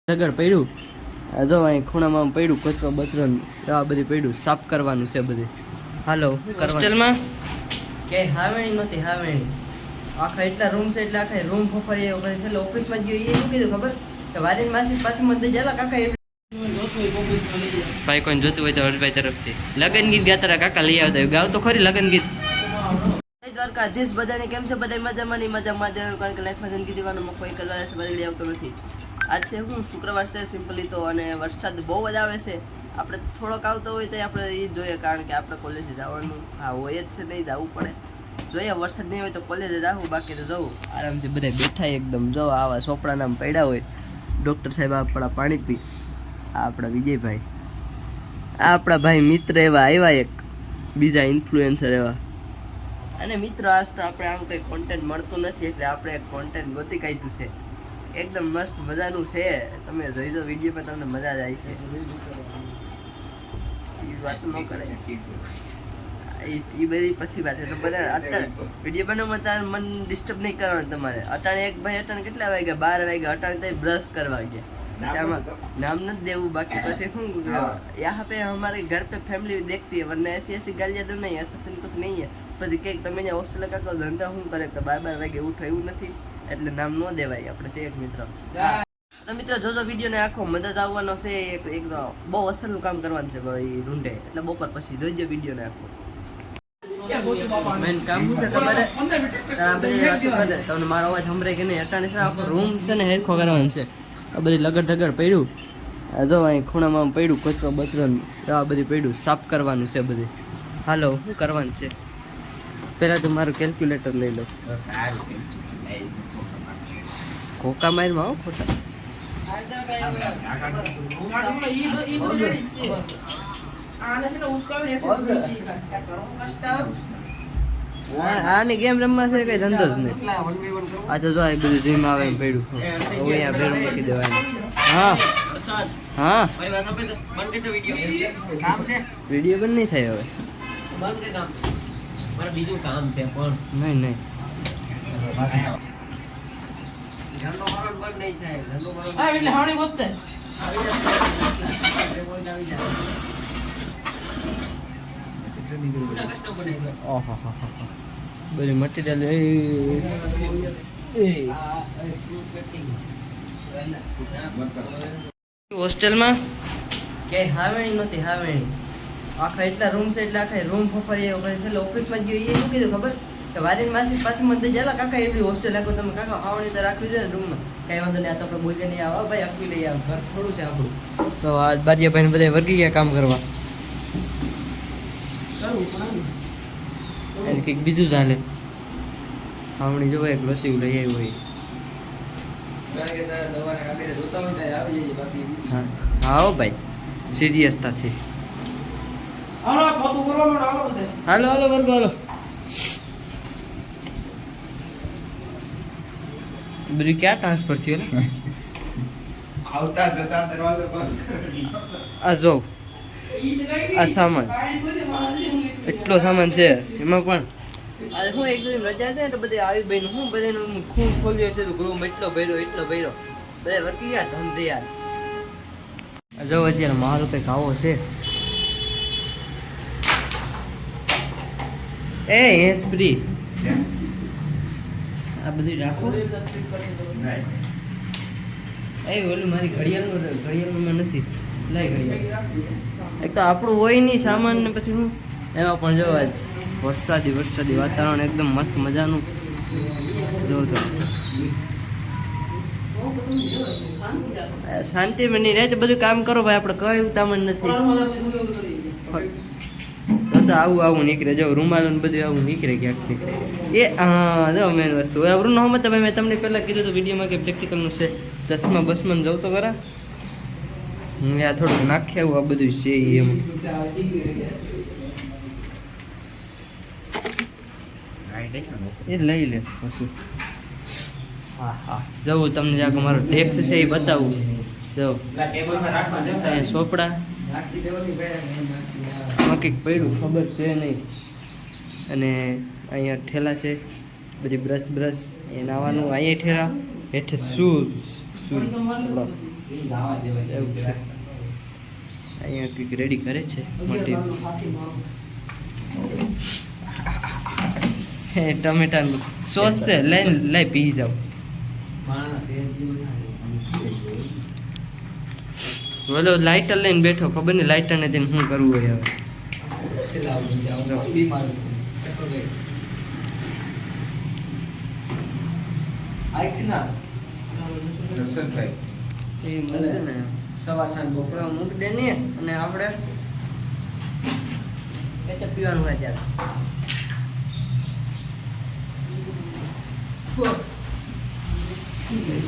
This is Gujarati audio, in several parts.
ધગડ પડ્યું જો અહીં ખૂણામાં પડ્યું કચરો બચરો આ બધી પડ્યું સાફ કરવાનું છે બધું. હાલો હોસ્ટેલમાં કે હાવેણી નહોતી હાવેણી આખા એટલા રૂમ છે એટલે આખા રૂમ ફફરી એવું કરે છે એટલે ઓફિસમાં ગયો એ શું કીધું ખબર કે વારીની માસી પાછી મત જલા કાકા ભાઈ કોઈને જોતું હોય તો હર્ષભાઈ તરફથી લગન ગીત ગાતા કાકા લઈ આવતા ગાવ તો ખરી લગન ગીત. દ્વારકાધીશ બધાને કેમ છે બધા મજામાં નહીં મજામાં કારણ કે લાઈફમાં જિંદગી જીવવાનો કોઈ કલર છે બગડી આવતો નથી. આજ છે હું શુક્રવાર છે સિમ્પલી તો અને વરસાદ બહુ જ આવે છે. આપણે થોડોક આવતો હોય તો આપણે એ જોઈએ કારણ કે આપણે કોલેજે જવાનું હા હોય જ છે નહીં જવું પડે જોઈએ વરસાદ નહીં હોય તો કોલેજે જવું બાકી તો જવું આરામથી બધા બેઠા એકદમ જો આવા ચોપડાના પડ્યા હોય ડૉક્ટર સાહેબ આપણા પાણી પી આ આપણા વિજયભાઈ આ આપણા ભાઈ મિત્ર એવા આવ્યા એક બીજા ઇન્ફ્લુએન્સર એવા અને મિત્રો આજ તો આપણે આમ કંઈ કોન્ટેન્ટ મળતું નથી એટલે આપણે એક કોન્ટેન્ટ ગોતી કાઢ્યું છે એકદમ મસ્ત મજાનું છે. તમે જોઈ દો વિડીયોમાં તમને મજા જ આવી છે. એ વાત ન કરે એ બધી પછી વાત છે તો બધા અત્યારે વિડીયો બનાવવામાં તારે મન ડિસ્ટર્બ નહીં કરવાનું તમારે. અટાણે એક ભાઈ અટાણે કેટલા વાગ્યા 12 વાગ્યા અટાણે તો બ્રશ કરવા ગયા આમાં નામ નથી દેવું બાકી પછી શું यहाँ पे हमारे घर पे फैमिली देखती है वरना ऐसी ऐसी गालियाँ दो नहीं ऐसा सीन कुछ नहीं है પછી કંઈક તમે ત્યાં હોસ્ટેલ કાકો ધંધા શું કરે તો 12 વાગે ઉઠો એવું નથી એટલે નામ ન દેવાય. આપણે છે એક મિત્ર તો મિત્રો જોજો વિડીયો ને આખો મદદ આવવાનો છે એક બહુ અસરનું કામ કરવાનું છે ભાઈ રૂંઢે એટલે બપોર પછી જોઈજો વિડીયો ને આખો મેન કામ શું છે તમારે આ બધી વાતો કરે તમને મારો અવાજ સંભળાય કે નહીં અટાણે છે આપણો રૂમ છે ને હેરખો કરવાનો છે આ બધી લગડ ધગડ પડ્યું જો અહીં ખૂણામાં પડ્યું કચરો બચરો આ બધી પડ્યું સાફ કરવાનું છે બધું. હાલો શું કરવાનું છે પહેલાં તો મારું કેલ્ક્યુલેટર લઈ લો કોકા મારમાં આવો ખોટા આની ગેમ રમવા છે કઈ ધંધો જ નહીં. આ તો જો આ બધું જીમ આવે એમ પડ્યું અહીંયા ભેરું મૂકી દેવાનું. હા હા વિડીયો બંધ નહીં થાય હવે બીજું કામ છે પણ નહીં નહીં બધી મટીરિયલ હોસ્ટેલમાં કે હાવેણી નહોતી હાવેણી આખા એટલા રૂમ છે એટલે આખા રૂમ ફફરી એવું કરે છે એટલે ઓફિસમાં ગયો એ શું કીધું ખબર કે વારીની માસી પાછી મત જલા કાકા એવી હોસ્ટેલ આખો તમે કાકા હાવણી તો રાખવી જોઈએ ને રૂમમાં કાંઈ વાંધો નહીં આ તો આપણે બોલીએ નહીં આવા ભાઈ આપવી લઈએ આવ ઘર થોડું છે આપણું તો આ બારીયા ભાઈને બધા વર્ગી ગયા કામ કરવા એને કંઈક બીજું ચાલે હાવણી જોવા એક લસી લઈ આવ્યું હોય હા ભાઈ સિરિયસતાથી હાલો હાલો વર્ગો હાલો બધું ક્યાં ટ્રાન્સફર થયું આવતા જતા દરવાજો બંધ આ જો આ સામાન એટલો સામાન છે એમાં પણ આજે હું એક દિવસ રજા છે એટલે બધે આવી બહેન હું બધાનું ખૂન ખોલ્યો છે ગ્રુપ એટલો ભર્યો બધા વર્કી ગયા ધંધે યાર જો અત્યારે મારો કંઈક આવો છે એ હેસ્પ્રી આ બધું રાખો એ ઓલું મારી ઘડિયાળમાં નથી લઈ ઘડિયાળ એક તો આપણું હોય નહીં સામાન ને પછી હું એમાં પણ જો આજ વરસાદી વાતાવરણ એકદમ મસ્ત મજાનું જો તો શાંતિમાં નહીં રહે તો બધું કામ કરો ભાઈ આપણે કઈ ઉતામણ નથી તો આવું નીકળે જો રૂમાલ બધું આવું નીકળે ક્યાંકથી એ હા જો મેન વસ્તુ અવરું ન હોમત ભાઈ મેં તમને પહેલાં કીધું હતું વિડીયોમાં કે પ્રેક્ટિકલનું છે ચશ્મા બસમાં જવું તો ખરા હું આ થોડુંક નાખી આવું આ બધું છે એમ એ લઈ લે પછી હા જવું તમને જ્યાં મારો ટેક્સ છે એ બતાવું જો સોપડા કંઈક પડ્યું ખબર છે નહીં અને અહીંયા ઠેલા છે બધી બ્રશ એ નાવાનું અહીંયા ઠેલા હેઠે શૂઝ એવું છે. અહીંયા કંઈક રેડી કરે છે મોટી હે ટમેટાનું સોસ છે. લઈ પી જાવ. બોલો લાઇટર લઈને બેઠો, ખબર નહીં લાઇટર ને તેને શું કરવું હોય હવે. મૂક દે ને અને આપણે કેચઅપ પીવાનું હોય ત્યારે.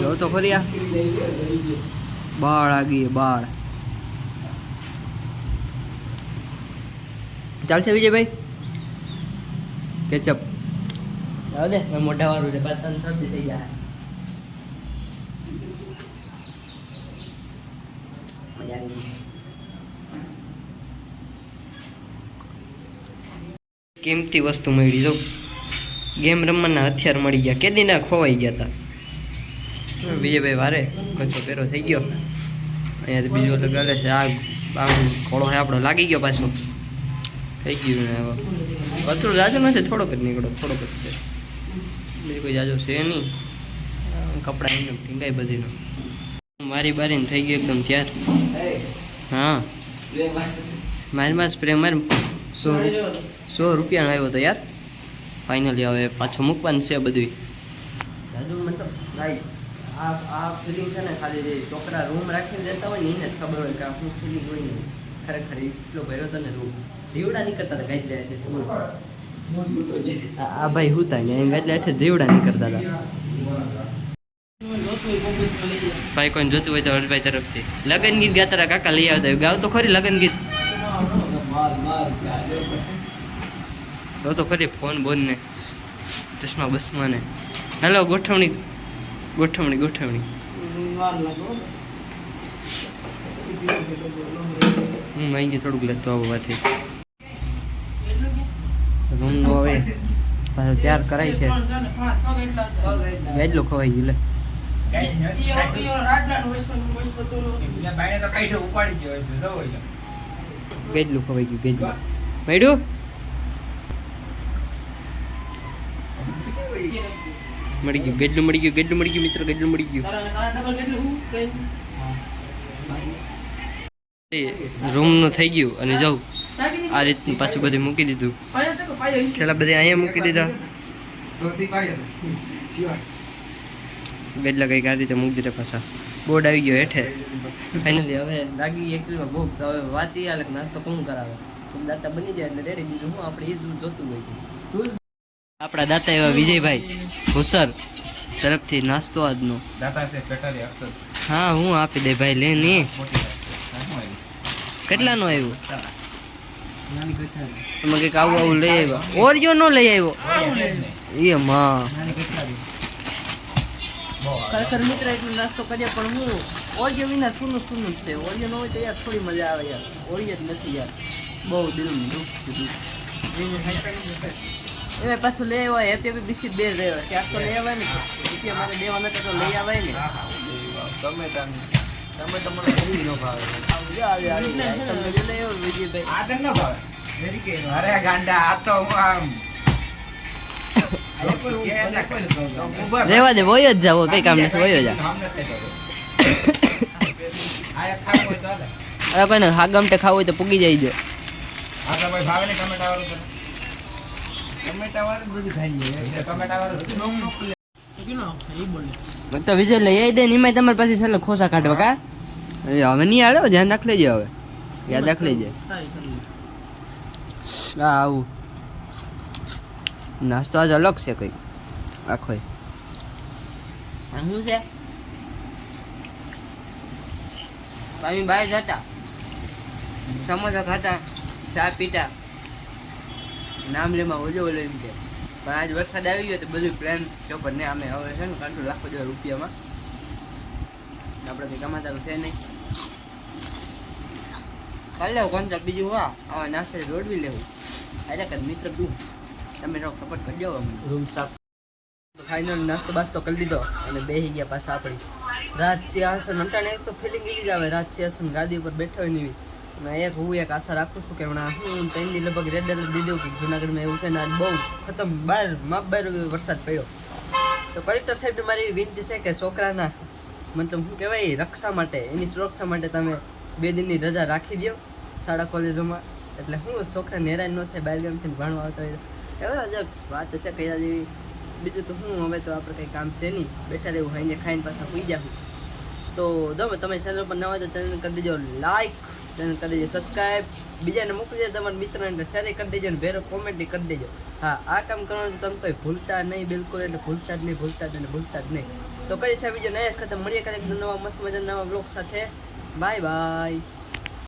જો તો ખરી આ બાળ આગી બાળ. ચાલશે વિજયભાઈ કેચઅપ આવ દે. મોઢા વાળું છે, પાછળ શરદી થઈ જાય. મજા આવી. કિંમતી વસ્તુ મળી. જો ગેમ રમવાના હથિયાર મળી ગયા. કેદી ના ખોવાઈ ગયા હતા. વિજયભાઈ વારે કચ્છો પેરો થઈ ગયો. અહીંયાથી બીજું તો કરે છે. આ ખોળો છે આપણો લાગી ગયો પાછો. થઈ ગયું ને હવે કચરો જાજો નથી, થોડોક જ નીકળો, થોડોક જ છે. બીજું કોઈ જાજો છે નહીં. કપડાં એમને ઢીંગાઈ બધીનો. મારી બારીને થઈ ગયું એકદમ ત્યાર. હા મારી સ્પ્રે મારી 100 રૂપિયાનો આવ્યો હતો યાર. ફાઇનલી હવે પાછું મૂકવાનું છે બધું. જાદુ મતલબ ભાઈ આ ફિલિંગ છે ને ખાલી જે છોકરા રૂમ રાખીને રહેતા હોય ને એને જ ખબર હોય કે આ શું ફિલિંગ હોય ને. ખરેખર એટલો ભર્યો હતો ને રૂમ. જીવડા નીકળતા હતા ગાઈડ લે છે. આ ભાઈ હુતા ને એમ ગાઈડ લે છે. જીવડા નીકળતા હતા. ભાઈ કોઈને જોતું હોય તો હર્ષભાઈ તરફથી લગન ગીત ગાતા હતા. કાકા લઈ આવતા. ગાવ તો ખરી લગન ગીત. ગાવ તો ખરી ફોન બોન ને ચશ્મા બસમાં ને. હેલો ગોઠવણી ગોઠવણી ગોઠવણી. હું માંગી થોડુંક લેતો આવવાથી રૂમનો હવે પાછો તૈયાર કરાય છે. ગાઈડલો ખવાઈ ગયું લે. ગેડલું ખવાઈ ગયું. ગેડલું મેડું મળી ગયું. ગેડલું મળી ગયું. ગેડલું મળી ગયું મિત્ર. ગેડલું મળી ગયું. રૂમનું થઈ ગયું અને જાઉં આ રીતનું પાછું બધું મૂકી દીધું. છેલ્લા બધા અહીંયા મૂકી દીધા. ગેડલા કંઈક આ રીતે મૂકી દીધા પાછા. બોર્ડ આવી ગયો હેઠે. ફાઇનલી હવે લાગી એકચુઅલીમાં ભૂખ. તો હવે વાત એ હાલે નાસ્તો કોણ કરાવે. દાતા બની જાય એટલે રેડી. બીજું હું આપણે એ જ જોતું હોય. આપણા દાતા એવા વિજયભાઈ હુસર તરફથી નાસ્તો આજનો. હા હું આપી દે ભાઈ. લે ને કેટલાનો આવ્યો? તમે કંઈક આવું આવું લઈ આવ્યા. ઓરિયો નો લઈ આવ્યો એ માં. ખરેખર મિત્ર એટલો નાસ્તો કરીએ પણ હું ઓરિયો વિના સૂનું સૂનું જ છે. ઓરિયો ન હોય તો યાર થોડી મજા આવે યાર. ઓરિયો જ નથી યાર. બહુ દિલનું દુઃખ છે. એમાં પાછું લઈ આવ્યા હેપી હેપી બિસ્કિટ 2 રહ્યો. ક્યાંક તો લઈ આવ્યા ને. રૂપિયા મારે દેવા નથી તો લઈ આવાય ને. તમે તમારે ભૂલી ન ભાવે. રેવા દે. વયો જ જાવ. કઈ કામ નથી. વયો જા. અરે કોઈને હાગમટે ખાવું હોય તો પૂગી જાય છે. તો વિજય લઈ દે ને એમાં તમારી પાસે છેલ્લે ખોસા કાઢવા કા. હવે નહીં આવે. ધ્યાન રાખ લેજે. હવે યાદ રાખ લેજે. હા આવું નાસ્તો આજ અલગ છે કંઈક આખો. શું છે? અમે બહાર જતા સમોસા ખાતા, ચા પીતા, નામ લેમાં ઓજો ઓલો એમ કે. પણ આજ વરસાદ આવી ગયો તો બધું પ્લાન ચોપર ને અમે હવે છે ને કંટ્રોલ રાખો જોઈએ રૂપિયામાં. આપણે કંઈ કમાતા છે નહીં. કરી લેવું કોન્ટ્રાક્ટ. બીજું હા આવા નાસ્તે રોડવી લેવું. અરે કદ મિત્ર તું તમે થોડોક સપોર્ટ કરી દો. રૂમ સાફ ફાઇનલ નાસ્તો બાસ્તો કરી દીધો અને બેસી ગયા પાછા આપણી રાજ સિંહાસન અટાણે એક તો ફિલિંગ એવી જ આવે રાજ સિંહાસન ગાદી ઉપર બેઠો હોય ને એવી. અને હું એક આશા રાખું છું કે હમણાં હું ત્રણ લગભગ રેડ એલર્ટ દીધું કે જુનાગઢમાં એવું છે ને આજ બહુ ખતમ માપ વરસાદ પડ્યો. તો કલેક્ટર સાહેબને મારી એવી વિનંતી છે કે છોકરાના મતલબ શું કહેવાય રક્ષા માટે એની સુરક્ષા માટે તમે 2 દિનની રજા રાખી દો શાળા કોલેજોમાં. એટલે હું છોકરાને હેરાન ન થાય બહારગામથી ભણવા આવતા હોય એવા જ વાત છે કયા જેવી. બીજું તો હું હવે તો આપણે કંઈ કામ છે નહીં, બેઠા રહેવું ખાઈને ખાઈને પાછા સુઈ જાઉં. તો જો તમે ચેનલ પર નવા તો ચેનલ કરી દેજો લાઈક, ચેનલ કરી દેજો સબસ્ક્રાઈબ, બીજાને મોકલી દેજો તમારા મિત્રોને શેર કરી દેજો ને ભેરો કોમેન્ટ કરી દેજો. હા આ કામ કરવાનું તમે કોઈ ભૂલતા નહીં બિલકુલ, એટલે ભૂલતા જ નહીં. તો કઈ છે બીજો નયા ખતમ મળીએ ક્યારેક નવા મસ્ત મજાના નવા બ્લોગ સાથે. Bye bye.